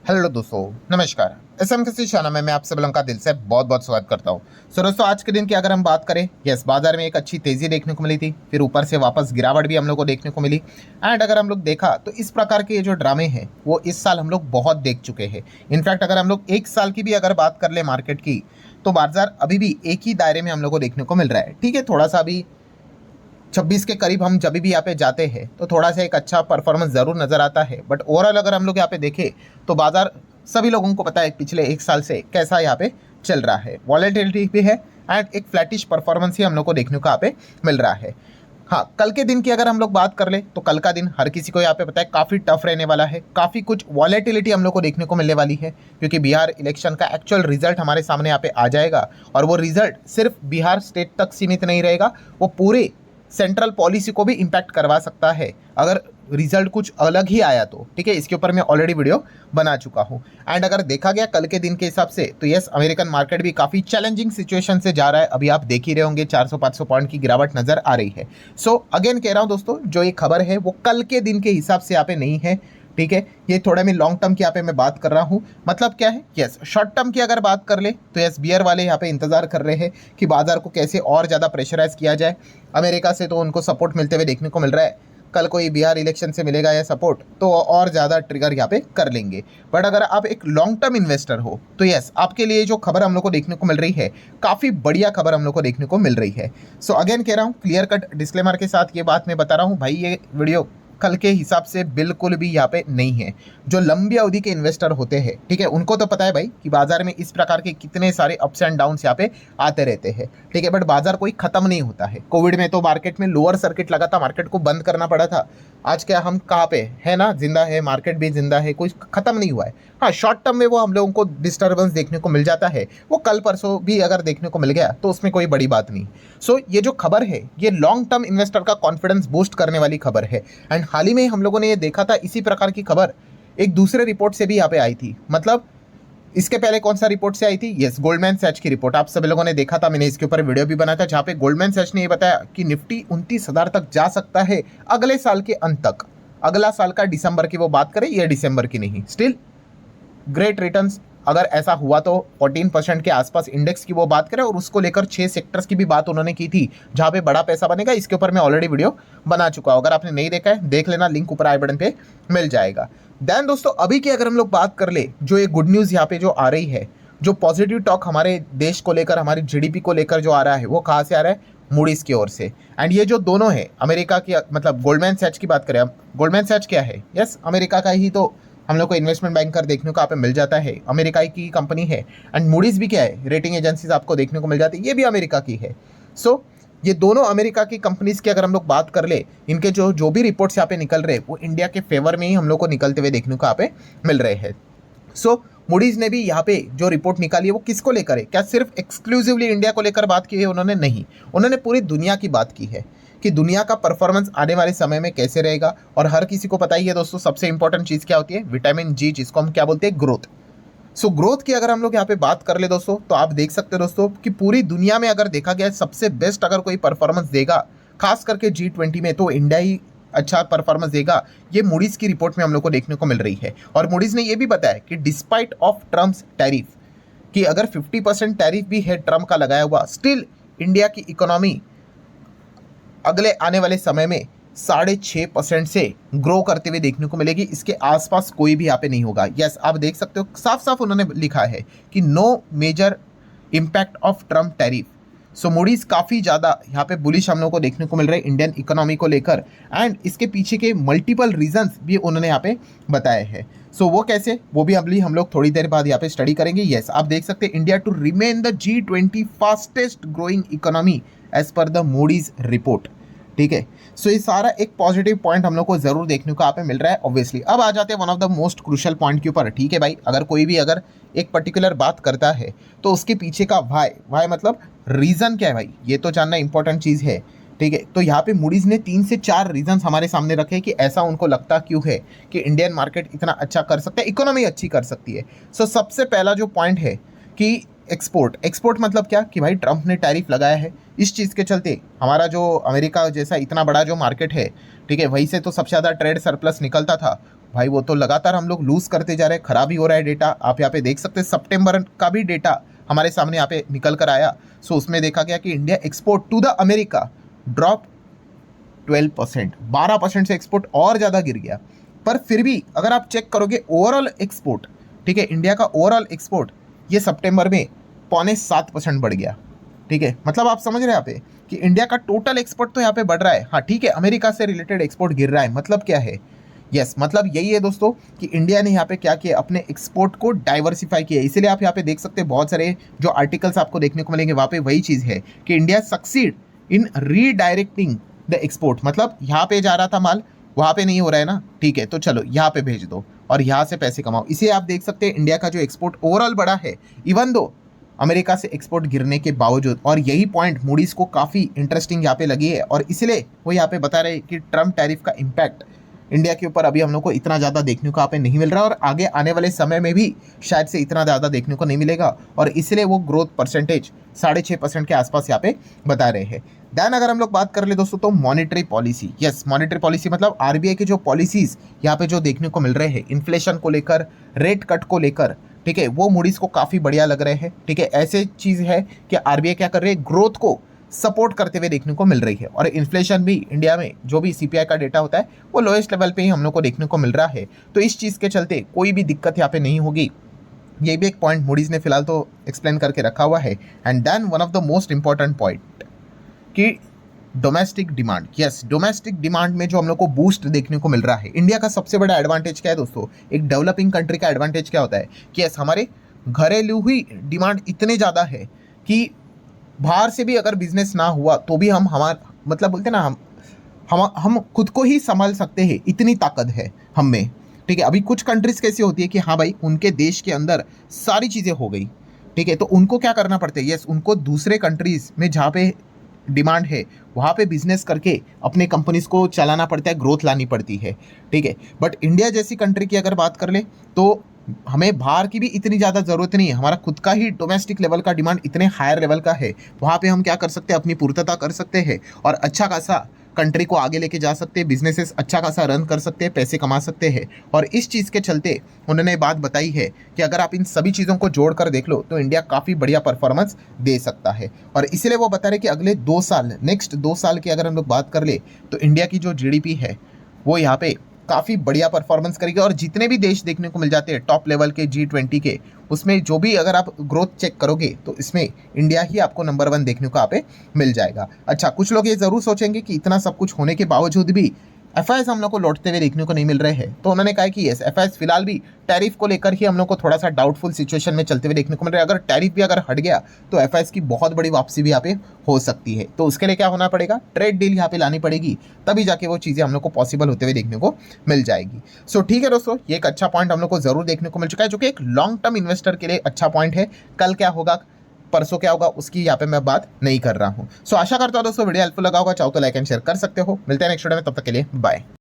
Hello दोस्तों, नमस्कार। SM किसी चैनल में मैं आप सब लोगों का दिल से बहुत बहुत स्वागत करता हूं। सो दोस्तों, आज के दिन की अगर हम बात करें, यस, बाजार में एक अच्छी तेजी देखने को मिली थी, फिर ऊपर से वापस गिरावट भी हम लोग को देखने को मिली। एंड अगर हम लोग देखा तो इस प्रकार के ये जो ड्रामे हैं वो इस साल हम लोग बहुत देख चुके हैं। इनफैक्ट अगर हम लोग एक साल की भी अगर बात कर ले मार्केट की, तो बाजार अभी भी एक ही दायरे में हम लोग को देखने को मिल रहा है। ठीक है, थोड़ा सा अभी 26 के करीब हम जब भी यहाँ पे जाते हैं तो थोड़ा सा एक अच्छा परफॉर्मेंस ज़रूर नज़र आता है, बट ओवरऑल अगर हम लोग यहाँ पे देखें तो बाजार सभी लोगों को पता है पिछले एक साल से कैसा यहाँ पे चल रहा है। वॉलेटिलिटी भी है एंड एक फ्लैटिश परफॉर्मेंस ही हम लोग को देखने को यहाँ पे मिल रहा है। हाँ, कल के दिन की अगर हम लोग बात कर ले तो कल का दिन हर किसी को यहाँ पे पता है काफ़ी टफ रहने वाला है। काफ़ी कुछ वॉलेटिलिटी हम लोग को देखने को मिलने वाली है, क्योंकि बिहार इलेक्शन का एक्चुअल रिजल्ट हमारे सामने यहाँ पे आ जाएगा। और वो रिजल्ट सिर्फ बिहार स्टेट तक सीमित नहीं रहेगा, वो पूरे सेंट्रल पॉलिसी को भी इम्पैक्ट करवा सकता है अगर रिजल्ट कुछ अलग ही आया तो। ठीक है, इसके ऊपर मैं ऑलरेडी वीडियो बना चुका हूं। एंड अगर देखा गया कल के दिन के हिसाब से तो यस, अमेरिकन मार्केट भी काफ़ी चैलेंजिंग सिचुएशन से जा रहा है। अभी आप देख ही रहे होंगे 400-500 पॉइंट की गिरावट नजर आ रही है। सो अगेन कह रहा हूं दोस्तों, जो ये खबर है वो कल के दिन के हिसाब से यहाँ पे नहीं है। ठीक है, ये थोड़ा मैं लॉन्ग टर्म की यहाँ पे मैं बात कर रहा हूँ। मतलब क्या है, यस, शॉर्ट टर्म की अगर बात कर ले तो यस, बियर वाले यहाँ पे इंतजार कर रहे हैं कि बाजार को कैसे और ज़्यादा प्रेशराइज किया जाए। अमेरिका से तो उनको सपोर्ट मिलते हुए देखने को मिल रहा है, कल कोई बिहार इलेक्शन से मिलेगा या सपोर्ट तो और ज़्यादा ट्रिगर यहाँ पे कर लेंगे। बट अगर आप एक लॉन्ग टर्म इन्वेस्टर हो तो यस, आपके लिए जो खबर हम लोग को देखने को मिल रही है काफ़ी बढ़िया खबर हम लोग को देखने को मिल रही है। सो अगेन कह रहा हूँ, क्लियर कट डिस्क्लेमर के साथ ये बात मैं बता रहा हूँ भाई, ये वीडियो कल के हिसाब से बिल्कुल भी यहाँ पे नहीं है। जो लंबी अवधि के इन्वेस्टर होते हैं, ठीक है, उनको तो पता है भाई कि बाजार में इस प्रकार के कितने सारे अप्स एंड डाउन्स यहाँ पे आते रहते हैं। ठीक है, बट बाजार कोई खत्म नहीं होता है। कोविड में तो मार्केट में लोअर सर्किट लगा था, मार्केट को बंद करना पड़ा था। आज क्या हम कहाँ पे है ना, जिंदा है, मार्केट भी जिंदा है, कोई खत्म नहीं हुआ है। हाँ, शॉर्ट टर्म में वो हम लोगों को डिस्टर्बेंस देखने को मिल जाता है, वो कल परसों भी अगर देखने को मिल गया तो उसमें कोई बड़ी बात नहीं। सो ये जो खबर है ये लॉन्ग टर्म इन्वेस्टर का कॉन्फिडेंस बूस्ट करने वाली खबर है। एंड हाल ही में हम लोगों ने ये देखा था, इसी प्रकार की खबर एक दूसरे रिपोर्ट से भी यहाँ पे आई थी। मतलब इसके पहले कौन सा रिपोर्ट से आई थी, यस, गोल्डमैन सैच की रिपोर्ट आप सभी लोगों ने देखा था। मैंने इसके ऊपर वीडियो भी बनाया था, जहाँ पे गोल्डमैन सैच ने ये बताया कि निफ्टी 29,000 तक जा सकता है अगले साल के अंत तक। अगला साल का दिसंबर की वो बात करें, ये दिसंबर की नहीं। स्टिल ग्रेट रिटर्न्स, अगर ऐसा हुआ तो 14% के आसपास इंडेक्स की वो बात करें, और उसको लेकर 6 सेक्टर्स की भी बात उन्होंने की थी जहां पे बड़ा पैसा बनेगा। इसके ऊपर मैं ऑलरेडी वीडियो बना चुका हूं, अगर आपने नहीं देखा है देख लेना, लिंक ऊपर आई बटन पे मिल जाएगा। देन दोस्तों, अभी की अगर हम लोग बात कर ले, जो ये गुड न्यूज़ यहाँ पे जो आ रही है, जो पॉजिटिव टॉक हमारे देश को लेकर, हमारी जीडीपी को लेकर जो आ रहा है, वो कहाँ से आ रहा है, मूडीज की ओर से। एंड ये जो दोनों है अमेरिका की, मतलब गोल्डमैन सैच की बात करें, गोल्डमैन सैच क्या है, यस, अमेरिका का ही तो हम लोग को इन्वेस्टमेंट बैंकर देखने को यहाँ पे मिल जाता है, अमेरिका की कंपनी है। एंड मूडीज भी क्या है, रेटिंग एजेंसीज आपको देखने को मिल जाती है, ये भी अमेरिका की है। सो ये दोनों अमेरिका की कंपनीज की अगर हम लोग बात कर ले, इनके जो जो भी रिपोर्ट्स यहाँ पे निकल रहे वो इंडिया के फेवर में ही हम लोग को निकलते हुए देखने को यहाँ पे मिल रहे हैं। सो मूडीज ने भी यहाँ पे जो रिपोर्ट निकाली है वो किसको लेकर है, क्या सिर्फ एक्सक्लूसिवली इंडिया को लेकर बात की है उन्होंने, नहीं, उन्होंने पूरी दुनिया की बात की है कि दुनिया का परफॉर्मेंस आने वाले समय में कैसे रहेगा। और हर किसी को पता ही है दोस्तों, सबसे इंपॉर्टेंट चीज़ क्या होती है, विटामिन जी, जिसको हम क्या बोलते हैं, ग्रोथ। सो ग्रोथ की अगर हम लोग यहाँ पे बात कर ले दोस्तों, तो आप देख सकते हो दोस्तों कि पूरी दुनिया में अगर देखा गया सबसे बेस्ट अगर कोई परफॉर्मेंस देगा, खास करके G20 में, तो इंडिया ही अच्छा परफॉर्मेंस देगा। ये मूडीज की रिपोर्ट में हम लोग को देखने को मिल रही है। और मूडीज ने ये भी बताया कि डिस्पाइट ऑफ ट्रम्प्स टैरिफ, कि अगर 50% टैरिफ भी है ट्रम्प का लगाया हुआ, स्टिल इंडिया की इकोनॉमी अगले आने वाले समय में 6.5% से ग्रो करते हुए देखने को मिलेगी। इसके आसपास कोई भी यहाँ पे नहीं होगा। यस, आप देख सकते हो साफ साफ उन्होंने लिखा है कि no major impact of Trump tariff. So Moody's काफ़ी ज़्यादा यहाँ पे बुलिश हम लोग को देखने को मिल रहे हैं इंडियन इकोनॉमी को लेकर। एंड इसके पीछे के मल्टीपल रीजंस भी उन्होंने यहाँ पे बताए हैं। सो वो कैसे, वो भी अगली हम लोग थोड़ी देर बाद यहाँ पे स्टडी करेंगे। यस, आप देख सकते हैं India to remain the G20 fastest growing economy as per the Moody's report. ठीक है, सो ये सारा एक पॉजिटिव पॉइंट हम लोग को जरूर देखने को यहाँ पे मिल रहा है। ऑब्वियसली अब आ जाते हैं one of the most crucial point के ऊपर। ठीक है भाई, अगर कोई भी अगर एक पर्टिकुलर बात करता है तो उसके पीछे का वाई मतलब रीज़न क्या है भाई, ये तो जानना इंपॉर्टेंट चीज़ है। ठीक है, तो यहाँ पे मूडीज ने 3 से 4 रीजन हमारे सामने रखे कि ऐसा उनको लगता क्यों है कि इंडियन मार्केट इतना अच्छा कर सकता है, इकोनॉमी अच्छी कर सकती है। सो सबसे पहला जो पॉइंट है कि एक्सपोर्ट मतलब क्या, कि भाई ट्रंप ने टैरिफ लगाया है, इस चीज़ के चलते हमारा जो अमेरिका जैसा इतना बड़ा जो मार्केट है, ठीक है, वहीं से तो सबसे ज़्यादा ट्रेड सरप्लस निकलता था, भाई वो तो लगातार हम लोग लूज करते जा रहे हैं, खराब ही हो रहा है डेटा। आप यहाँ पे देख सकते हैं सितंबर का भी डेटा हमारे सामने यहाँ पे निकल कर आया। सो उसमें देखा गया कि India export to the America drop 12%, 12% से एक्सपोर्ट और ज़्यादा गिर गया। पर फिर भी अगर आप चेक करोगे ओवरऑल एक्सपोर्ट, ठीक है, इंडिया का ओवरऑल एक्सपोर्ट ये सितंबर में 6.25% बढ़ गया। ठीक है, मतलब आप समझ रहे हैं यहाँ पे कि इंडिया का टोटल एक्सपोर्ट तो यहाँ पे बढ़ रहा है। हाँ ठीक है, अमेरिका से रिलेटेड एक्सपोर्ट गिर रहा है। मतलब क्या है? यस, मतलब यही है दोस्तों कि इंडिया ने यहाँ पे क्या किया, अपने एक्सपोर्ट को डाइवर्सिफाई किया। इसीलिए आप यहाँ पे देख सकते हैं बहुत सारे जो आर्टिकल्स आपको देखने को मिलेंगे वहाँ पे वही चीज़ है कि India succeed in redirecting the export. मतलब यहाँ पे जा रहा था माल, वहाँ पे नहीं हो रहा है ना, ठीक है, तो चलो यहाँ पे भेज दो और यहाँ से पैसे कमाओ। इसे आप देख सकते हैं इंडिया का जो एक्सपोर्ट ओवरऑल बढ़ा है, इवन दो अमेरिका से एक्सपोर्ट गिरने के बावजूद। और यही पॉइंट मूडीज को काफ़ी इंटरेस्टिंग यहाँ पे लगी है और इसलिए वो यहाँ पे बता रहे हैं कि ट्रम्प टैरिफ का इम्पैक्ट इंडिया के ऊपर अभी हम लोग को इतना ज़्यादा देखने को यहाँ पे नहीं मिल रहा और आगे आने वाले समय में भी शायद से इतना ज़्यादा देखने को नहीं मिलेगा। और इसलिए वो ग्रोथ परसेंटेज 6.5% के आसपास यहाँ पे बता रहे हैं। देन अगर हम लोग बात कर ले दोस्तों तो monetary policy, yes monetary policy मतलब आरबीआई की जो पॉलिसीज यहाँ पे जो देखने को मिल रहे हैं इन्फ्लेशन को लेकर, रेट कट को लेकर, ठीक है, वो मूडीज को काफ़ी बढ़िया लग रहे हैं। ठीक है, ऐसे चीज़ है कि आरबीआई क्या कर रही है, ग्रोथ को सपोर्ट करते हुए देखने को मिल रही है। और इन्फ्लेशन भी इंडिया में जो भी सीपीआई का डेटा होता है वो लोएस्ट लेवल पे ही हम लोग को देखने को मिल रहा है। तो इस चीज़ के चलते कोई भी दिक्कत यहाँ पे नहीं होगी। ये भी एक पॉइंट मूडीज ने फिलहाल तो एक्सप्लेन करके रखा हुआ है। And then one of the most important point कि domestic demand, yes domestic demand में जो हम लोग को बूस्ट देखने को मिल रहा है। इंडिया का सबसे बड़ा एडवांटेज क्या है दोस्तों, एक डेवलपिंग कंट्री का एडवांटेज क्या होता है कि यस हमारे घरेलू ही डिमांड इतने ज़्यादा है कि बाहर से भी अगर बिजनेस ना हुआ तो भी हम मतलब बोलते ना हम खुद को ही संभाल सकते हैं, इतनी ताकत है हम में। ठीक है, अभी कुछ कंट्रीज कैसी होती है कि हाँ भाई उनके देश के अंदर सारी चीज़ें हो गई, ठीक है, तो उनको क्या करना पड़ता है, यस उनको दूसरे कंट्रीज में जहाँ पे डिमांड है वहाँ पे बिजनेस करके अपने कंपनीज को चलाना पड़ता है, ग्रोथ लानी पड़ती है। ठीक है, बट इंडिया जैसी कंट्री की अगर बात कर ले तो हमें बाहर की भी इतनी ज़्यादा ज़रूरत नहीं है। हमारा खुद का ही डोमेस्टिक लेवल का डिमांड इतने हायर लेवल का है, वहाँ पे हम क्या कर सकते हैं, अपनी पूर्तता कर सकते हैं और अच्छा खासा कंट्री को आगे लेके जा सकते हैं, बिजनेसेस अच्छा खासा रन कर सकते हैं, पैसे कमा सकते हैं। और इस चीज़ के चलते उन्होंने बात बताई है कि अगर आप इन सभी चीज़ों को जोड़ कर देख लो तो इंडिया काफ़ी बढ़िया परफॉर्मेंस दे सकता है। और इसलिए वो बता रहे कि अगले 2 साल, नेक्स्ट 2 साल की अगर हम लोग बात कर ले तो इंडिया की जो जीडीपी है वो यहाँ पे काफ़ी बढ़िया परफॉर्मेंस करेगी। और जितने भी देश देखने को मिल जाते हैं टॉप लेवल के G20 के, उसमें जो भी अगर आप ग्रोथ चेक करोगे तो इसमें इंडिया ही आपको नंबर 1 देखने को यहाँ पे मिल जाएगा। अच्छा, कुछ लोग ये ज़रूर सोचेंगे कि इतना सब कुछ होने के बावजूद भी एफआईएस हम लोग को लौटते हुए देखने को नहीं मिल रहे हैं। तो उन्होंने कहा कि यस एफआईएस फिलहाल भी टैरिफ को लेकर ही हम लोग को थोड़ा सा डाउटफुल सिचुएशन में चलते हुए देखने को मिल रहा है। अगर टैरिफ भी अगर हट गया तो एफआईएस की बहुत बड़ी वापसी भी यहाँ पे हो सकती है। तो उसके लिए क्या होना पड़ेगा, ट्रेड डील यहाँ पे लानी पड़ेगी, तभी जाके वो चीज़ें हम लोग को पॉसिबल होते हुए देखने को मिल जाएगी। सो ठीक है दोस्तों, ये एक अच्छा पॉइंट हम लोग को जरूर देखने को मिल चुका है, जो कि एक लॉन्ग टर्म इन्वेस्टर के लिए अच्छा पॉइंट है। कल क्या होगा, परसों क्या होगा, उसकी यहाँ पे मैं बात नहीं कर रहा हूँ। सो आशा करता हूँ दोस्तों वीडियो हेल्पफुल लगा होगा। चाहो तो लाइक एंड शेयर कर सकते हो। मिलते हैं नेक्स्ट वीडियो में, तब तक के लिए बाय।